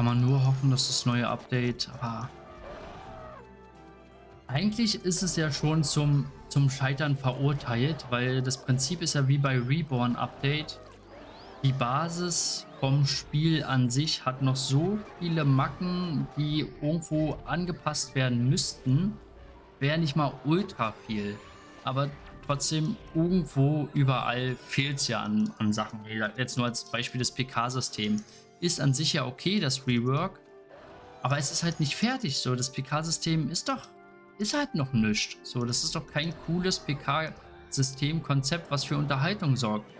Kann man nur hoffen, dass das neue Update, aber eigentlich ist es ja schon zum Scheitern verurteilt, weil das Prinzip ist ja wie bei Reborn Update. Die Basis vom Spiel an sich hat noch so viele Macken, die irgendwo angepasst werden müssten. Wäre nicht mal ultra viel. Aber trotzdem irgendwo überall fehlt es ja an Sachen. Jetzt nur als Beispiel das PK-System. Ist an sich ja okay, das Rework. Aber es ist halt nicht fertig. So, das PK-System ist halt noch nichts. So, das ist doch kein cooles PK-System-Konzept, was für Unterhaltung sorgt.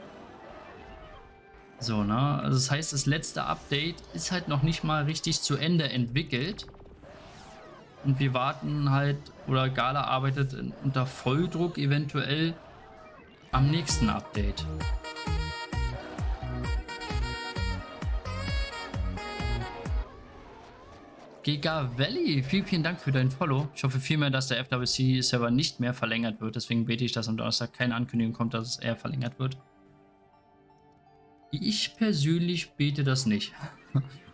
So, ne? Also das heißt, das letzte Update ist halt noch nicht mal richtig zu Ende entwickelt. Und wir warten halt, oder Gala arbeitet unter Volldruck eventuell am nächsten Update. Giga Valley, vielen Dank für dein Follow. Ich hoffe vielmehr, dass der FWC-Server nicht mehr verlängert wird. Deswegen bete ich, dass am Donnerstag keine Ankündigung kommt, dass er verlängert wird. Ich persönlich bete das nicht.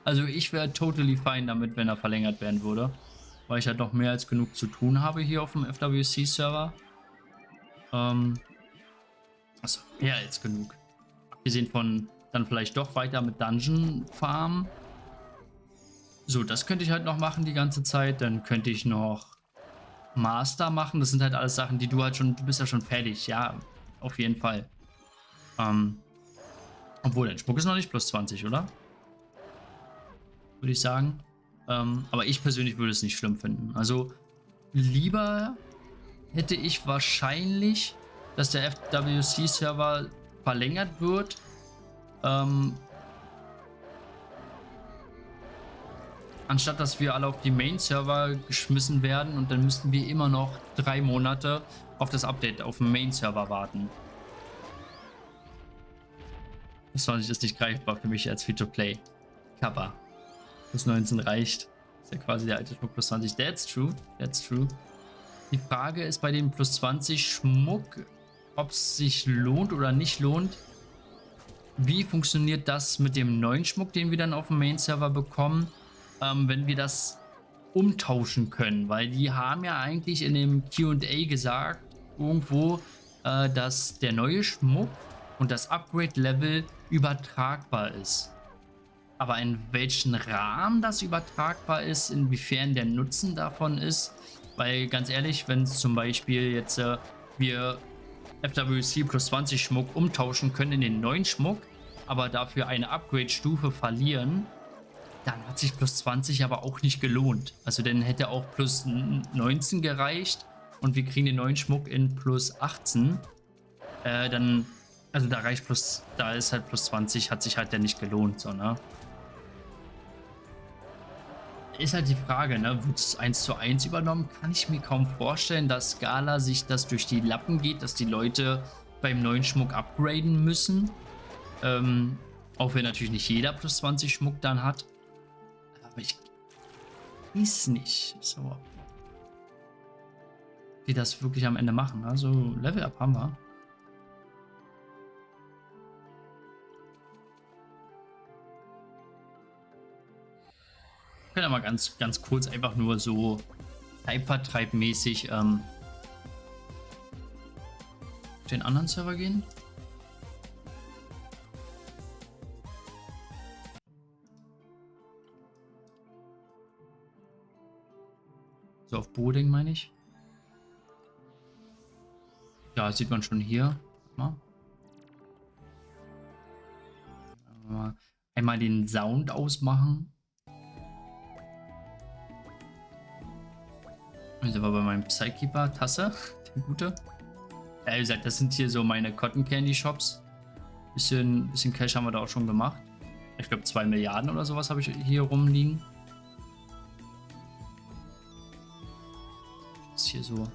Also ich wäre totally fine damit, wenn er verlängert werden würde. Weil ich halt noch mehr als genug zu tun habe hier auf dem FWC-Server. Also mehr als genug. Abgesehen von dann vielleicht doch weiter mit Dungeon Farm. So, das könnte ich halt noch machen die ganze Zeit. Dann könnte ich noch Master machen. Das sind halt alles Sachen, die du bist ja schon fertig. Ja, auf jeden Fall. Obwohl, dein Schmuck ist noch nicht plus 20, oder? Würde ich sagen. Aber ich persönlich würde es nicht schlimm finden. Also, lieber hätte ich wahrscheinlich, dass der FWC-Server verlängert wird. Anstatt dass wir alle auf die Main-Server geschmissen werden und dann müssten wir immer noch 3 Monate auf das Update auf dem Main-Server warten. Das ist nicht greifbar für mich als Free-to-Play. Kappa. Plus 19 reicht. Ist ja quasi der alte Schmuck plus 20. That's true. That's true. Die Frage ist bei dem plus 20 Schmuck, ob es sich lohnt oder nicht lohnt. Wie funktioniert das mit dem neuen Schmuck, den wir dann auf dem Main-Server bekommen, wenn wir das umtauschen können? Weil die haben ja eigentlich in dem Q&A gesagt, irgendwo, dass der neue Schmuck und das Upgrade-Level übertragbar ist. Aber in welchem Rahmen das übertragbar ist, inwiefern der Nutzen davon ist, weil ganz ehrlich, wenn es zum Beispiel jetzt wir FWC plus 20 Schmuck umtauschen können in den neuen Schmuck, aber dafür eine Upgrade-Stufe verlieren, dann hat sich plus 20 aber auch nicht gelohnt. Also dann hätte auch plus 19 gereicht und wir kriegen den neuen Schmuck in plus 18. Also da ist halt plus 20, hat sich halt ja nicht gelohnt, so, ne? Ist halt die Frage, ne? Wird es 1:1 übernommen? Kann ich mir kaum vorstellen, dass Scala sich das durch die Lappen geht, dass die Leute beim neuen Schmuck upgraden müssen. Auch wenn natürlich nicht jeder plus 20 Schmuck dann hat. Aber ich weiß nicht, so, die das wirklich am Ende machen. Also Level Up haben wir. Wir können ja mal ganz kurz einfach nur so Zeitvertreibmäßig auf den anderen Server gehen. So auf Boding meine ich. Ja, sieht man schon hier. Mal. Einmal den Sound ausmachen. Also war bei meinem Psykeeper Tasse, der gute. Ja, wie gesagt, das sind hier so meine Cotton Candy Shops. Bisschen Cash haben wir da auch schon gemacht. Ich glaube 2 Milliarden oder sowas habe ich hier rumliegen. Was es hier so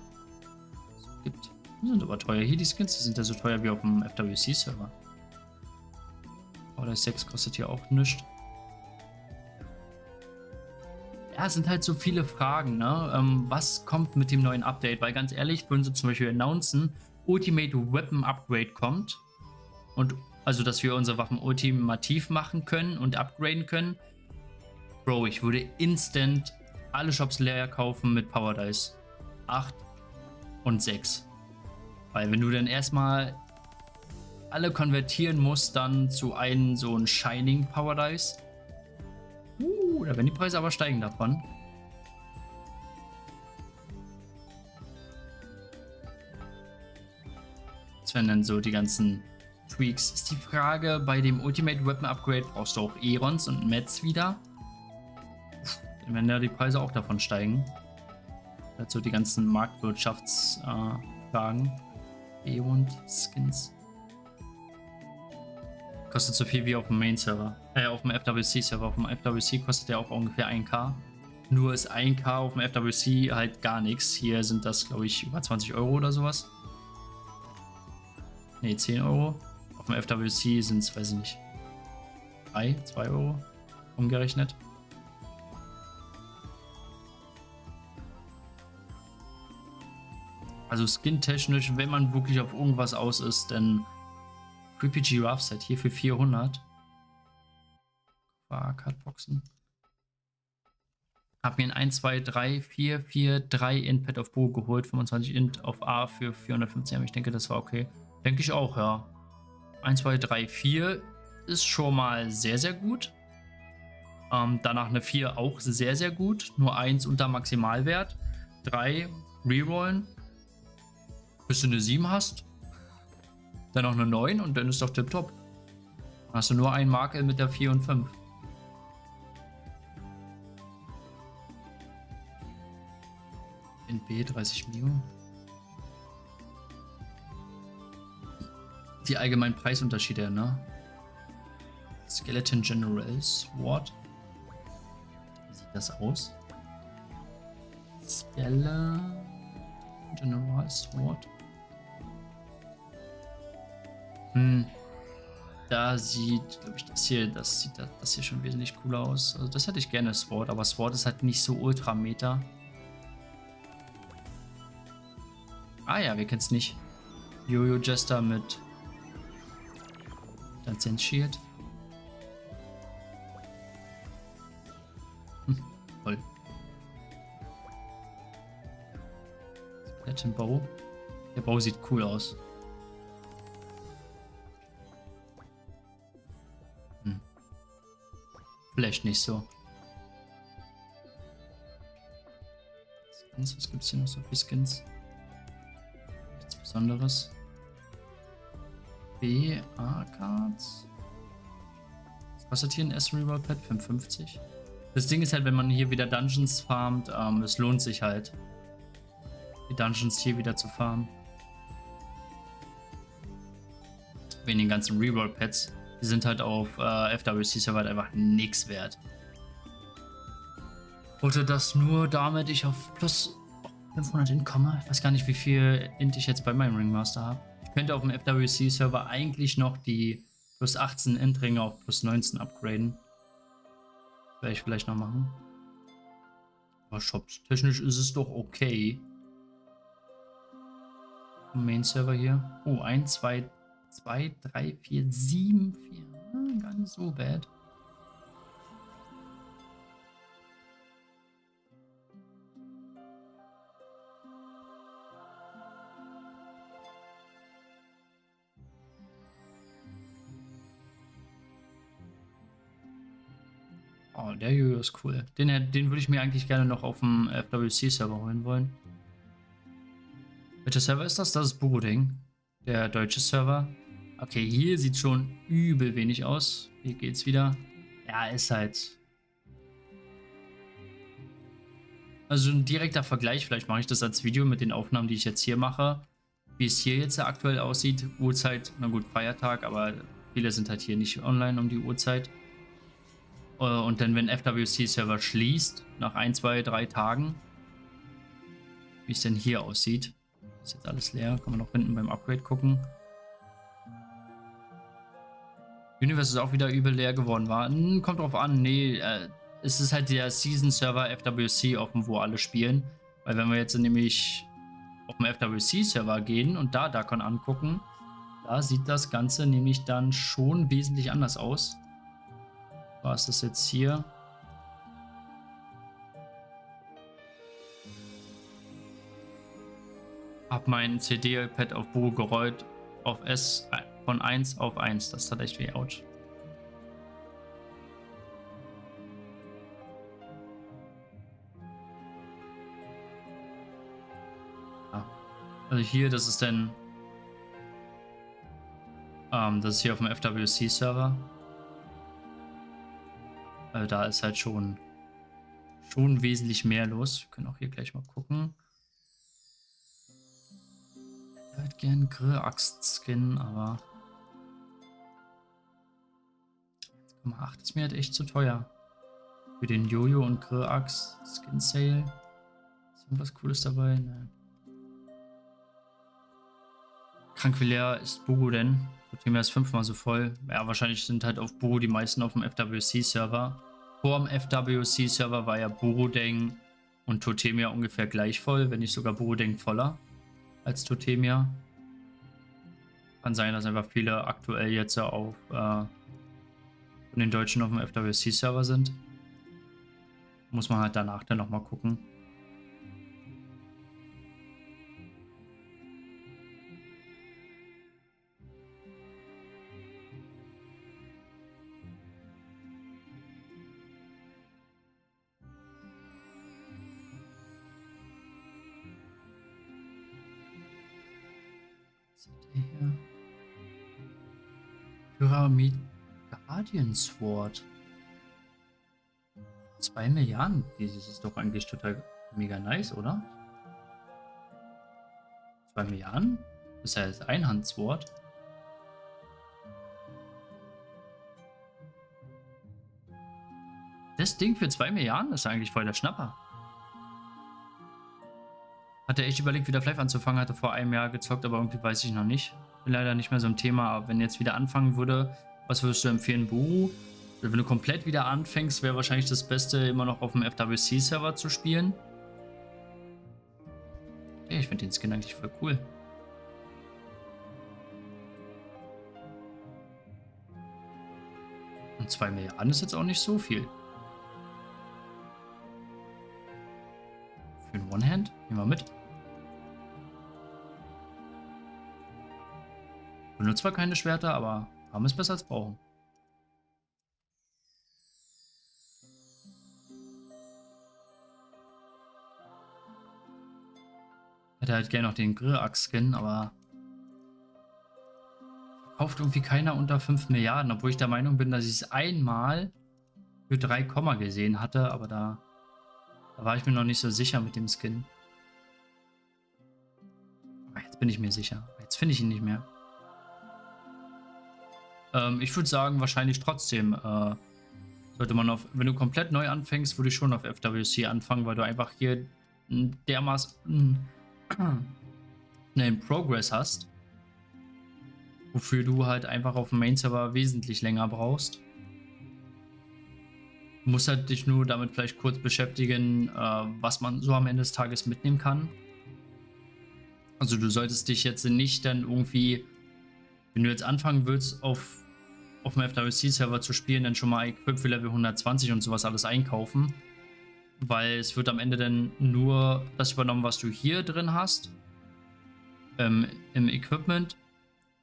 gibt. Die sind aber teuer. Hier die Skins, die sind ja so teuer wie auf dem FWC-Server. Aber der 6 kostet hier auch nichts. Ja, es sind halt so viele Fragen, ne? Was kommt mit dem neuen Update? Weil ganz ehrlich, würden sie zum Beispiel announcen, Ultimate Weapon Upgrade kommt. Und also, dass wir unsere Waffen ultimativ machen können und upgraden können. Bro, ich würde instant alle Shops leer kaufen mit Power Dice. 8 und 6. Weil wenn du dann erstmal alle konvertieren musst, dann zu einem so ein Shining Power Dice. Da werden die Preise aber steigen davon. Das wären dann so die ganzen Tweaks. Ist die Frage, bei dem Ultimate Weapon Upgrade brauchst du auch Erons und Mets wieder. Dann werden ja die Preise auch davon steigen. Dazu die ganzen Marktwirtschaftsfragen. Eon Skins. Kostet so viel wie auf dem Main-Server. Auf dem FWC-Server. Auf dem FWC kostet der auch ungefähr 1k. Nur ist 1k auf dem FWC halt gar nichts. Hier sind das, glaube ich, über 20 Euro oder sowas. Ne, 10 Euro. Auf dem FWC sind es, weiß ich nicht, 2 Euro umgerechnet. Also skin-technisch, wenn man wirklich auf irgendwas aus ist, dann Creepy Giraffe Set hier für 400. Cardboxen. Hab mir ein 1, 2, 3, 4, 4, 3 Int-Pad auf Bo geholt. 25 Int auf A für 450. Ich denke, das war okay. Denke ich auch, ja. 1, 2, 3, 4 ist schon mal sehr, sehr gut. Danach eine 4 auch sehr, sehr gut. Nur 1 unter Maximalwert. 3 rerollen. Bis du eine 7 hast. Dann noch eine 9 und dann ist doch tipptopp. Dann hast du nur einen Makel mit der 4 und 5. In B 30 Mio. Die allgemeinen Preisunterschiede, ne? Skeleton General Sword. Wie sieht das aus? Skeleton General Sword. Da sieht, glaube ich, das hier schon wesentlich cooler aus. Also das hätte ich gerne, Sword, aber Sword ist halt nicht so ultra meta. Ah ja, wir kennen es nicht. Jojo Jester mit Dancing Shield. Toll. Skeleton Bow. Der Bau sieht cool aus. Vielleicht nicht so. Skins, was gibt es hier noch so für Skins? Nichts Besonderes. BA-Cards. Was kostet hier ein S-Reroll Pad? 55. Das Ding ist halt, wenn man hier wieder Dungeons farmt, es lohnt sich halt, die Dungeons hier wieder zu farmen. Wegen den ganzen Reroll Pads. Die sind halt auf FWC-Server halt einfach nichts wert. Oder das nur damit ich auf plus 500 Int komme. Ich weiß gar nicht, wie viel Int ich jetzt bei meinem Ringmaster habe. Ich könnte auf dem FWC-Server eigentlich noch die plus 18 Int-Ringe auf plus 19 upgraden. Werde ich vielleicht noch machen. Aber shopstechnisch ist es doch okay. Main-Server hier. Oh, 1, 2, 3, 4, 7, 4. Gar nicht so bad. Oh, der Jojo ist cool. Den würde ich mir eigentlich gerne noch auf dem FWC-Server holen wollen. Welcher Server ist das? Das ist Buroding. Der deutsche Server. Okay, hier sieht schon übel wenig aus. Hier geht's wieder. Ja, ist halt. Also ein direkter Vergleich. Vielleicht mache ich das als Video mit den Aufnahmen, die ich jetzt hier mache. Wie es hier jetzt aktuell aussieht. Uhrzeit, na gut, Feiertag, aber viele sind halt hier nicht online um die Uhrzeit. Und dann, wenn FWC-Server schließt, nach 1, 2, 3 Tagen, wie es denn hier aussieht. Ist jetzt alles leer. Kann man noch hinten beim Upgrade gucken. Universe ist auch wieder übel leer geworden. Kommt drauf an. Nee, es ist halt der Season-Server FWC offen, wo alle spielen. Weil wenn wir jetzt nämlich auf dem FWC-Server gehen und da Dakon angucken, da sieht das Ganze nämlich dann schon wesentlich anders aus. Was ist das jetzt hier? Hab mein CD-Pad auf Buro gerollt, auf S von 1 auf 1. Das tat echt weh, ouch. Ja. Also hier, das ist dann das ist hier auf dem FWC-Server. Also da ist halt schon wesentlich mehr los. Wir können auch hier gleich mal gucken. Ich hätte gern Grillaxt-Skin, aber 1,8 ist mir halt echt zu teuer. Für den Jojo und Grillaxt Skin Sale. Ist irgendwas Cooles dabei? Nein. Krank wie leer ist Buro denn? Totemia ist 5-mal so voll. Ja, wahrscheinlich sind halt auf Buro die meisten auf dem FWC-Server. Vor dem FWC-Server war ja Burodeng und Totemia ungefähr gleich voll, wenn nicht sogar Burodeng voller als Totemia. Kann sein, dass einfach viele aktuell jetzt auf von den Deutschen auf dem FWC-Server sind. Muss man halt danach dann nochmal gucken. Pyramid Guardian Sword. 2 Milliarden. Dieses ist doch eigentlich total mega nice, oder? 2 Milliarden? Das ist ja das Einhandsword. Das Ding für 2 Milliarden ist eigentlich voll der Schnapper. Hat er echt überlegt, wieder Flive anzufangen, hatte vor einem Jahr gezockt, aber irgendwie weiß ich noch nicht. Bin leider nicht mehr so ein Thema, aber wenn jetzt wieder anfangen würde, was würdest du empfehlen, Buro? Wenn du komplett wieder anfängst, wäre wahrscheinlich das Beste, immer noch auf dem FWC-Server zu spielen. Okay, ich finde den Skin eigentlich voll cool. Und 2 Milliarden ist jetzt auch nicht so viel. Für ein One-Hand? Nehmen wir mit. Benutzt zwar keine Schwerter, aber haben es besser als brauchen. Hätte halt gerne noch den Grillax-Skin, aber kauft irgendwie keiner unter 5 Milliarden, obwohl ich der Meinung bin, dass ich es einmal für 3, gesehen hatte, aber da war ich mir noch nicht so sicher mit dem Skin. Aber jetzt bin ich mir sicher. Jetzt finde ich ihn nicht mehr. Ich würde sagen, wahrscheinlich trotzdem sollte man wenn du komplett neu anfängst, würde ich schon auf FWC anfangen, weil du einfach hier dermaßen schnellen Progress hast, wofür du halt einfach auf dem Main-Server wesentlich länger brauchst. Du musst halt dich nur damit vielleicht kurz beschäftigen, was man so am Ende des Tages mitnehmen kann. Also du solltest dich jetzt nicht dann irgendwie, wenn du jetzt anfangen willst, auf dem FWC-Server zu spielen, dann schon mal Equip für Level 120 und sowas alles einkaufen. Weil es wird am Ende dann nur das übernommen, was du hier drin hast. Im Equipment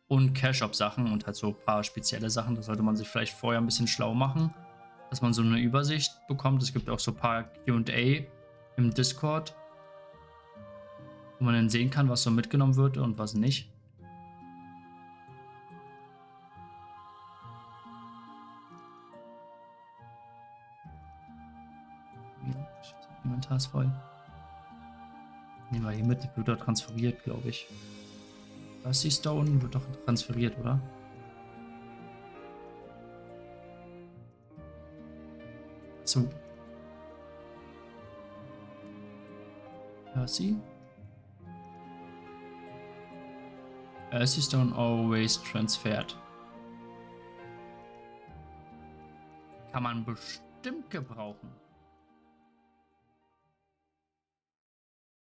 und Cash-Up-Sachen und halt so ein paar spezielle Sachen. Da sollte man sich vielleicht vorher ein bisschen schlau machen, dass man so eine Übersicht bekommt. Es gibt auch so ein paar Q&A im Discord, wo man dann sehen kann, was so mitgenommen wird und was nicht. Inventar ist voll. Nehmen wir hier mit, wird dort transferiert, glaube ich. Mercy Stone wird doch transferiert, oder? So. Mercy? Mercy Stone always transferred. Kann man bestimmt gebrauchen.